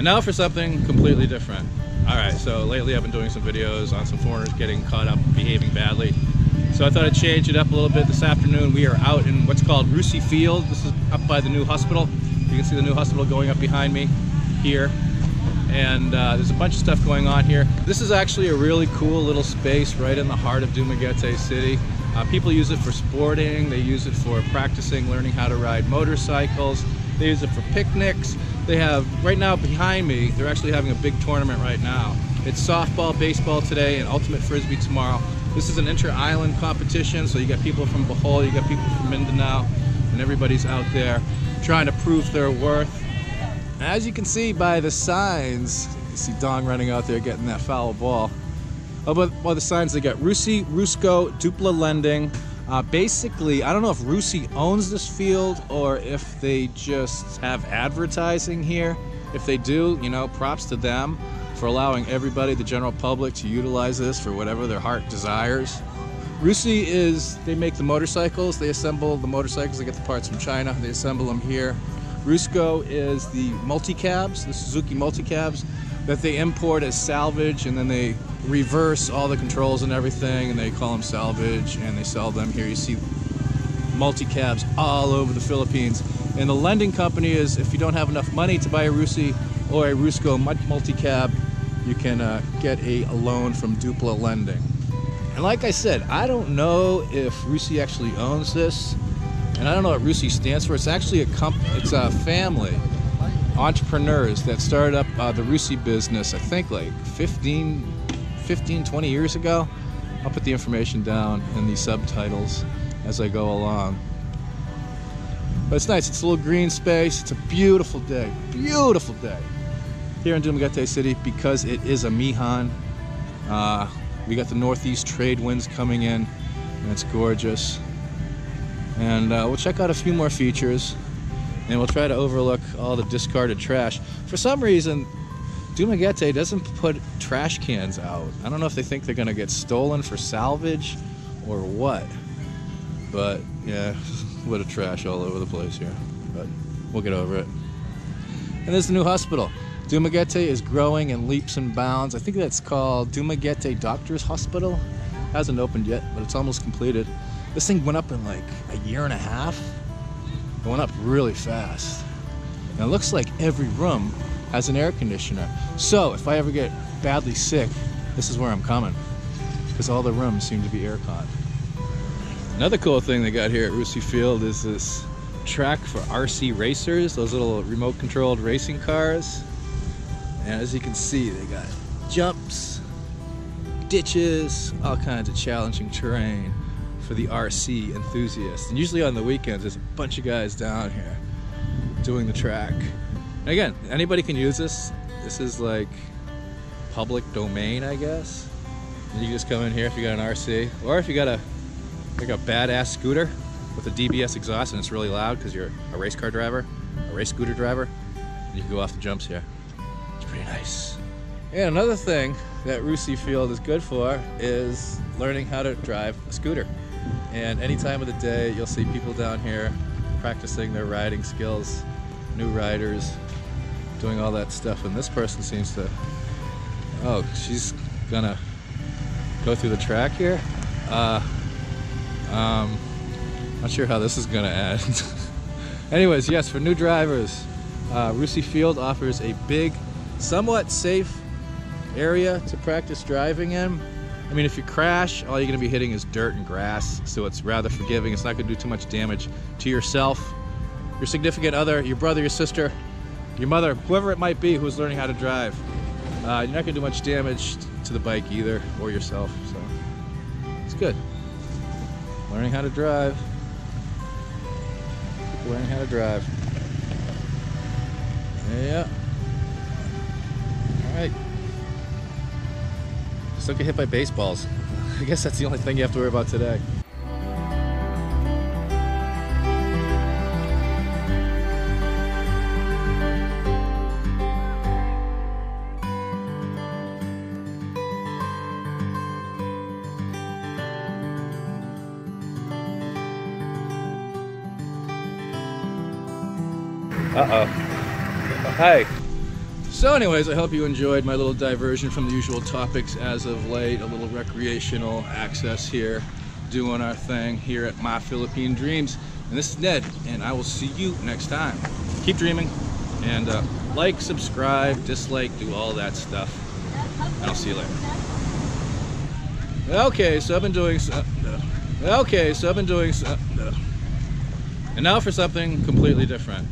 And now for something completely different. Alright, so lately I've been doing some videos on some foreigners getting caught up behaving badly. So I thought I'd change it up a little bit. This afternoon we are out in what's called RUSI Field. This is up by the new hospital. You can see the new hospital going up behind me here. And there's a bunch of stuff going on here. This is actually a really cool little space right in the heart of Dumaguete City. People use it for sporting, they use it for practicing, learning how to ride motorcycles, they use it for picnics. They have, right now behind me, they're actually having a big tournament right now. It's softball, baseball today, and ultimate frisbee tomorrow. This is an inter-island competition, so you got people from Bohol, you got people from Mindanao, and everybody's out there trying to prove their worth. As you can see by the signs, you see Dong running out there getting that foul ball. Oh, but by the signs, they got RUSI, Rusco, Dupla Lending. Basically, I don't know if RUSI owns this field or if they just have advertising here. If they do, you know, props to them for allowing everybody, the general public, to utilize this for whatever their heart desires. RUSI is, they make the motorcycles, they assemble the motorcycles, they get the parts from China, they assemble them here. Rusco is the multi-cabs, the Suzuki multi-cabs that they import as salvage, and then they reverse all the controls and everything, and they call them salvage, and they sell them here. You see multi-cabs all over the Philippines. And the lending company is, if you don't have enough money to buy a RUSI or a Rusco multi-cab, you can get a loan from Dupla Lending. And like I said, I don't know if RUSI actually owns this. And I don't know what RUSI stands for. It's actually it's a family, entrepreneurs that started up the RUSI business, I think like 15, 20 years ago. I'll put the information down in the subtitles as I go along. But it's nice, it's a little green space. It's a beautiful day here in Dumaguete City because it is a Mihan. We got the northeast trade winds coming in, and it's gorgeous. And we'll check out a few more features, and we'll try to overlook all the discarded trash. For some reason, Dumaguete doesn't put trash cans out. I don't know if they think they're gonna get stolen for salvage or what. But yeah, a lot of trash all over the place here. But we'll get over it. And there's the new hospital. Dumaguete is growing in leaps and bounds. I think that's called Dumaguete Doctors Hospital. Hasn't opened yet, but it's almost completed. This thing went up in like a year and a half. It went up really fast. And it looks like every room has an air conditioner. So if I ever get badly sick, this is where I'm coming, because all the rooms seem to be air-con. Another cool thing they got here at RUSI Field is this track for RC racers, those little remote-controlled racing cars. And as you can see, they got jumps, ditches, all kinds of challenging terrain for the RC enthusiasts. And usually on the weekends, there's a bunch of guys down here doing the track. And again, anybody can use this. This is like public domain, I guess. And you can just come in here if you got an RC, or if you got a badass scooter with a DBS exhaust and it's really loud because you're a race car driver, a race scooter driver, and you can go off the jumps here. It's pretty nice. And another thing that RUSI Field is good for is learning how to drive a scooter. And any time of the day, you'll see people down here practicing their riding skills, new riders, doing all that stuff. And this person seems to, oh, she's gonna go through the track here. Not sure how this is gonna end. Anyways, yes, for new drivers, RUSI Field offers a big, somewhat safe area to practice driving in. I mean, if you crash, all you're going to be hitting is dirt and grass, so it's rather forgiving. It's not going to do too much damage to yourself, your significant other, your brother, your sister, your mother, whoever it might be who's learning how to drive. You're not going to do much damage to the bike either, or yourself, so it's good. Learning how to drive. Learning how to drive. Yeah. All right. Just don't get hit by baseballs. I guess that's the only thing you have to worry about today. Uh-oh. Hey. So anyways, I hope you enjoyed my little diversion from the usual topics as of late, a little recreational access here, doing our thing here at My Philippine Dreams. And this is Ned, and I will see you next time. Keep dreaming, and like, subscribe, dislike, do all that stuff. And I'll see you later. Okay, so I've been doing and now for something completely different.